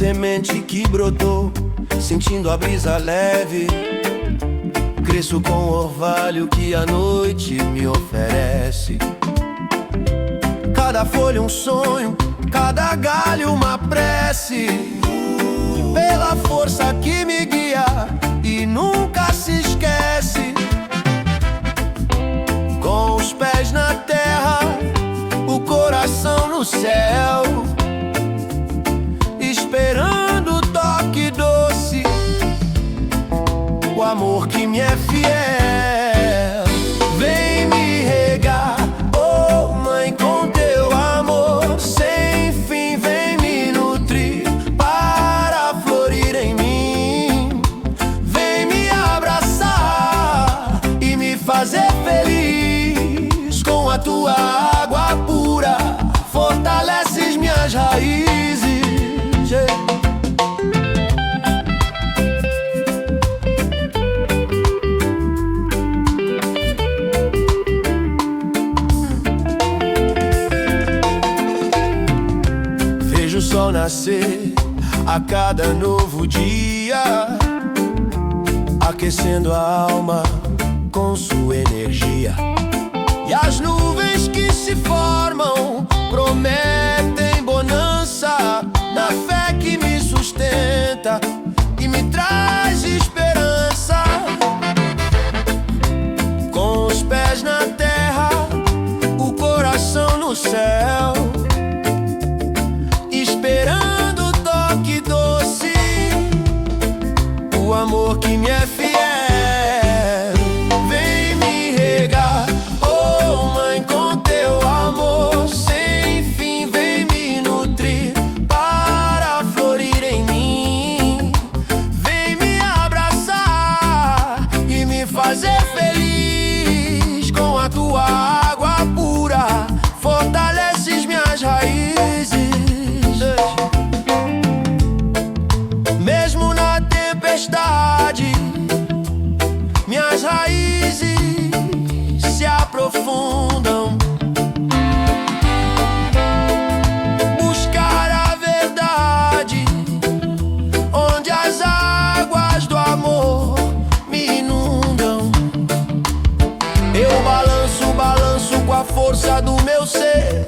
semente que brotou, sentindo a brisa leve. Cresço com o orvalho que a noite me oferece. Cada folha um sonho, cada galho uma prece, pela força que me guia e nunca se esquece. Com os pés na terra, o coração no céu, esperando o toque doce, o amor que me é fiel. Vem me regar, oh mãe, com teu amor sem fim. Vem me nutrir para florir em mim. Vem me abraçar e me fazer feliz. Com a tua água pura fortaleces minhas raízes. Vejo o sol nascer a cada novo dia, aquecendo a alma com sua energia. E as nuvens que se formam prometem bonança, na fé que me sustenta e me traz esperança. Com os pés na terra, o coração no céu, esperando o toque doce, o amor que me é fiel. Vem me regar, oh mãe, com teu amor sem fim. Vem me nutrir para florir em mim. Vem me abraçar e me fazer feliz. Com a tua água pura fortaleces minhas raízes. Mesmo na tempestade, minhas raízes se aprofundam. Buscar a verdade, onde as águas do amor me inundam. Eu balanço, balanço com a força do meu ser,